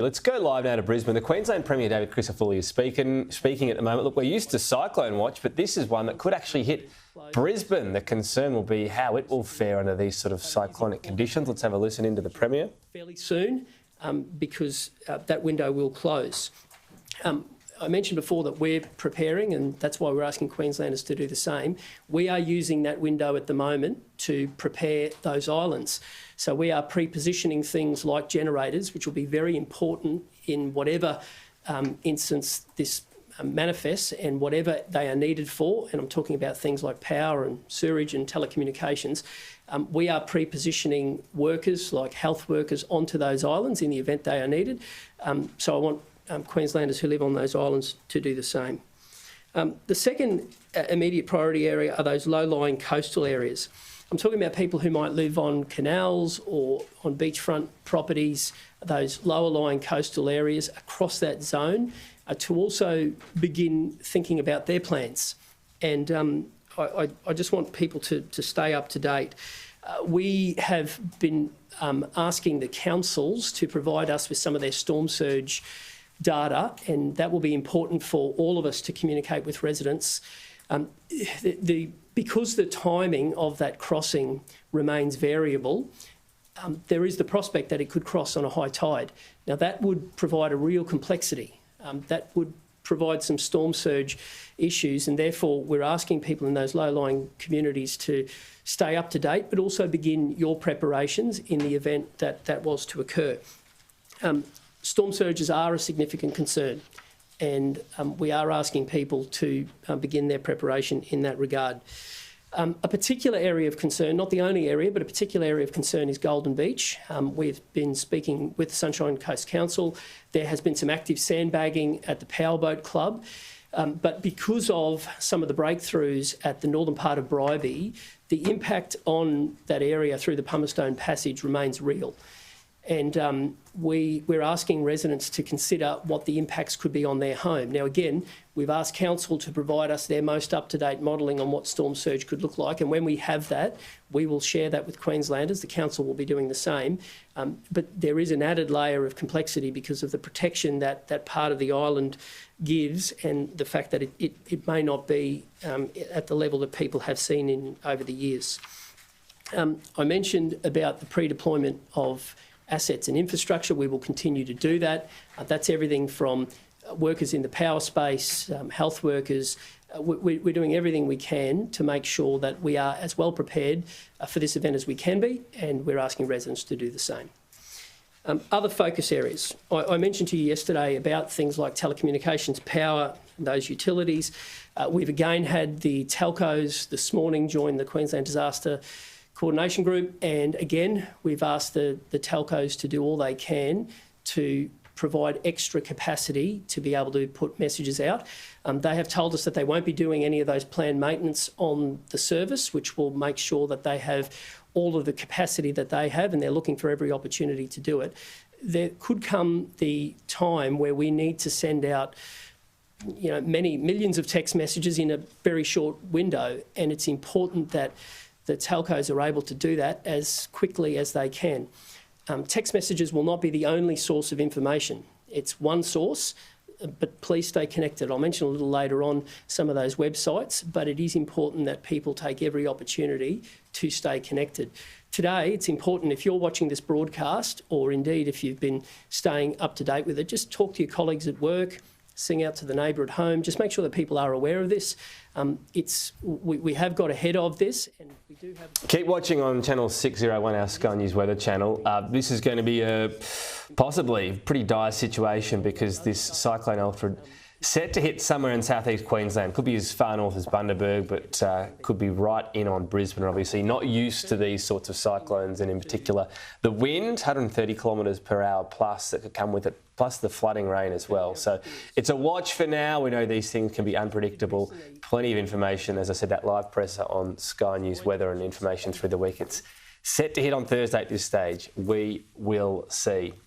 Let's go live now to Brisbane. The Queensland Premier David Crisafulli is speaking at the moment. Look, we're used to cyclone watch, but this is one that could actually hit Brisbane. The concern will be how it will fare under these sort of cyclonic conditions. Let's have a listen into the Premier. Fairly soon, because that window will close. I mentioned before that we're preparing, and that's why we're asking Queenslanders to do the same. We are using that window at the moment to prepare those islands. So we are pre-positioning things like generators, which will be very important in whatever instance this manifests and whatever they are needed for. And I'm talking about things like power and sewerage and telecommunications. We are pre-positioning workers, like health workers, onto those islands in the event they are needed. So I want Queenslanders who live on those islands to do the same. The second immediate priority area are those low-lying coastal areas. I'm talking about people who might live on canals or on beachfront properties, those lower-lying coastal areas across that zone, to also begin thinking about their plans. And I just want people to stay up to date. We have been asking the councils to provide us with some of their storm surge data, and that will be important for all of us to communicate with residents. Because the timing of that crossing remains variable, there is the prospect that it could cross on a high tide. Now, that would provide a real complexity. That would provide some storm surge issues, and therefore we're asking people in those low-lying communities to stay up to date, but also begin your preparations in the event that that was to occur. Storm surges are a significant concern, and we are asking people to begin their preparation in that regard. A particular area of concern, not the only area, but a particular area of concern is Golden Beach. We've been speaking with the Sunshine Coast Council. There has been some active sandbagging at the Powerboat Club, but because of some of the breakthroughs at the northern part of Bribie, the impact on that area through the Pumice Passage remains real. And we're asking residents to consider what the impacts could be on their home. Now, again, we've asked Council to provide us their most up-to-date modelling on what storm surge could look like, and when we have that, we will share that with Queenslanders. The Council will be doing the same. But there is an added layer of complexity because of the protection that that part of the island gives, and the fact that it may not be at the level that people have seen over the years. I mentioned about the pre-deployment of assets and infrastructure. We will continue to do that. That's everything from workers in the power space, health workers. We're doing everything we can to make sure that we are as well prepared for this event as we can be, and we're asking residents to do the same. Other focus areas. I mentioned to you yesterday about things like telecommunications, power, those utilities. We've again had the telcos this morning join the Queensland Disaster Coordination Group, and again we've asked the telcos to do all they can to provide extra capacity to be able to put messages out. They have told us that they won't be doing any of those planned maintenance on the service, which will make sure that they have all of the capacity that they have, and they're looking for every opportunity to do it. There could come the time where we need to send out many millions of text messages in a very short window, and it's important that the telcos are able to do that as quickly as they can. Text messages will not be the only source of information. It's one source, but please stay connected. I'll mention a little later on some of those websites, but it is important that people take every opportunity to stay connected. Today, it's important, if you're watching this broadcast, or indeed if you've been staying up to date with it, just talk to your colleagues at work, sing out to the neighbour at home, just make sure that people are aware of this. We have got ahead of this, and we do have... Keep watching on Channel 601, our Sky News weather channel. This is going to be a possibly pretty dire situation, because this Cyclone Alfred set to hit somewhere in southeast Queensland. Could be as far north as Bundaberg, but could be right in on Brisbane. Obviously not used to these sorts of cyclones, and in particular the wind, 130 kilometres per hour plus, that could come with it, plus the flooding rain as well. So it's a watch for now. We know these things can be unpredictable. Plenty of information, as I said, that live presser on Sky News weather and information through the week. It's set to hit on Thursday at this stage. We will see.